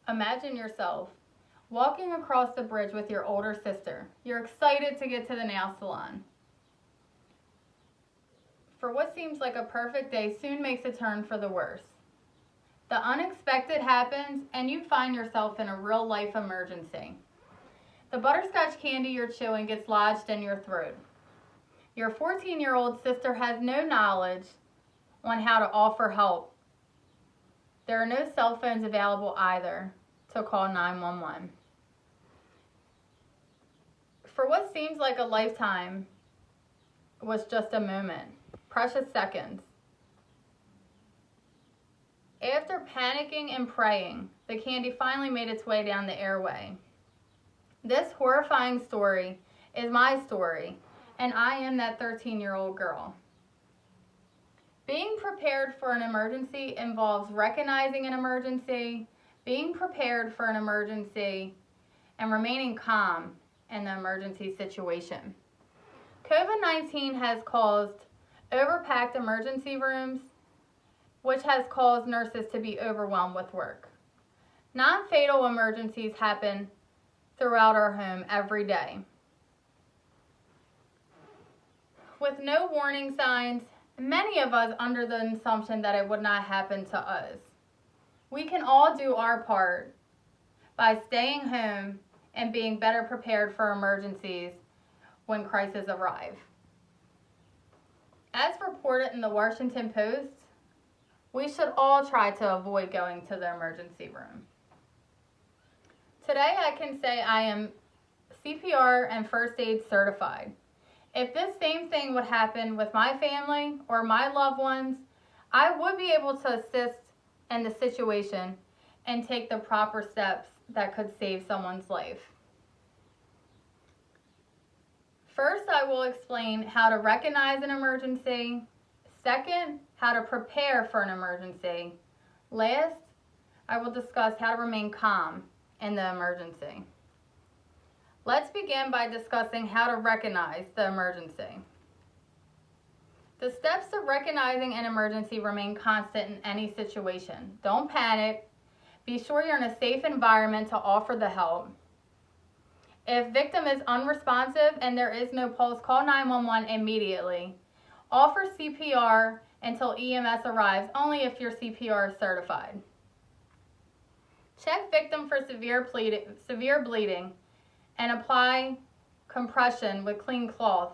Imagine yourself walking across the bridge with your older sister. You're excited to get to the nail salon. For what seems like a perfect day soon makes a turn for the worse. The unexpected happens and you find yourself in a real life emergency. The butterscotch candy you're chewing gets lodged in your throat. Your 14-year-old sister has no knowledge on how to offer help. There are no cell phones available either to call 911. For what seems like a lifetime was just a moment, precious seconds. After panicking and praying, the candy finally made its way down the airway. This horrifying story is my story, and I am that 13-year-old girl. Being prepared for an emergency involves recognizing an emergency, being prepared for an emergency, and remaining calm in the emergency situation. COVID-19 has caused overpacked emergency rooms, which has caused nurses to be overwhelmed with work. Non-fatal emergencies happen throughout our home every day. With no warning signs, many of us under the assumption that it would not happen to us. We can all do our part by staying home and being better prepared for emergencies when crises arrive. As reported in the Washington Post, we should all try to avoid going to the emergency room. Today I can say I am CPR and first aid certified. If this same thing would happen with my family or my loved ones, I would be able to assist in the situation and take the proper steps that could save someone's life. First, I will explain how to recognize an emergency. Second, how to prepare for an emergency. Last, I will discuss how to remain calm in the emergency. Let's begin by discussing how to recognize the emergency. The steps to recognizing an emergency remain constant in any situation. Don't panic. Be sure you're in a safe environment to offer the help. If victim is unresponsive and there is no pulse, call 911 immediately. Offer CPR until EMS arrives, only if you're CPR certified. Check victim for severe bleeding and apply compression with clean cloth.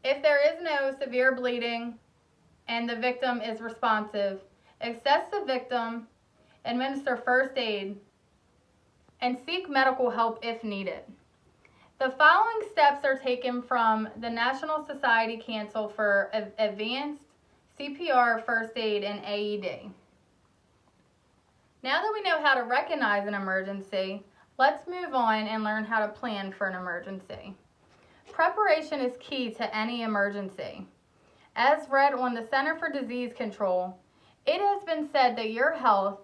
If there is no severe bleeding and the victim is responsive, assess the victim, administer first aid, and seek medical help if needed. The following steps are taken from the National Society Council for Advanced CPR, First Aid, and AED. Now that we know how to recognize an emergency, let's move on and learn how to plan for an emergency. Preparation is key to any emergency. As read on the Center for Disease Control, it has been said that your health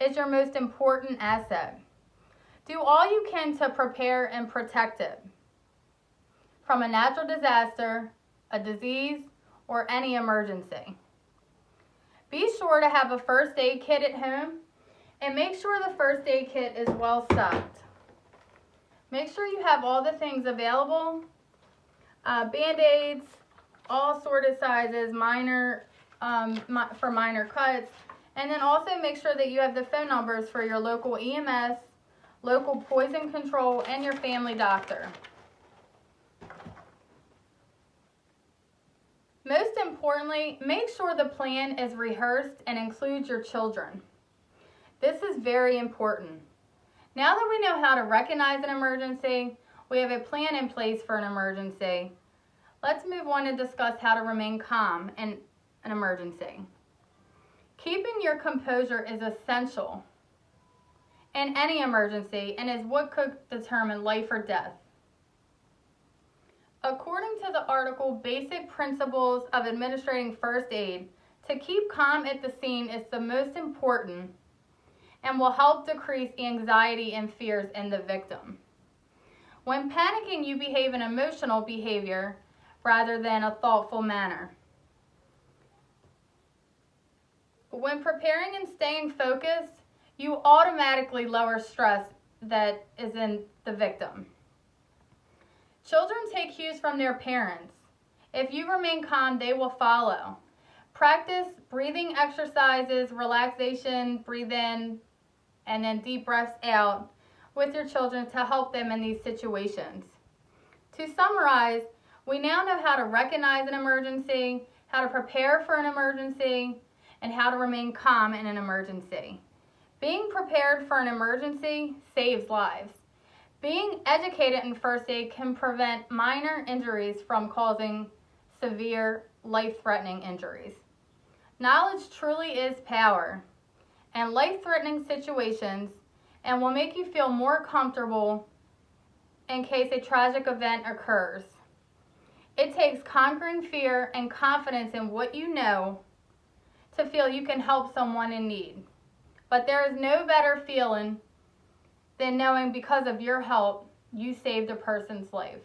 is your most important asset. Do all you can to prepare and protect it from a natural disaster, a disease, or any emergency. Be sure to have a first aid kit at home and make sure the first aid kit is well stocked. Make sure you have all the things available, Band-Aids, all sorted sizes, for minor cuts, and then also make sure that you have the phone numbers for your local EMS, local poison control, and your family doctor. Most importantly, make sure the plan is rehearsed and includes your children. This is very important. Now that we know how to recognize an emergency, we have a plan in place for an emergency. Let's move on and discuss how to remain calm in an emergency. Keeping your composure is essential in any emergency and is what could determine life or death. According to the article, Basic Principles of Administering First Aid, to keep calm at the scene is the most important and will help decrease anxiety and fears in the victim. When panicking, you behave in emotional behavior rather than a thoughtful manner. When preparing and staying focused, you automatically lower stress that is in the victim. Children take cues from their parents. If you remain calm, they will follow. Practice breathing exercises, relaxation, breathe in, and then deep breaths out with your children to help them in these situations. To summarize, we now know how to recognize an emergency, how to prepare for an emergency, and how to remain calm in an emergency. Being prepared for an emergency saves lives. Being educated in first aid can prevent minor injuries from causing severe, life-threatening injuries. Knowledge truly is power in life-threatening situations and will make you feel more comfortable in case a tragic event occurs. It takes conquering fear and confidence in what you know to feel you can help someone in need. But there is no better feeling than knowing because of your help, you saved a person's life.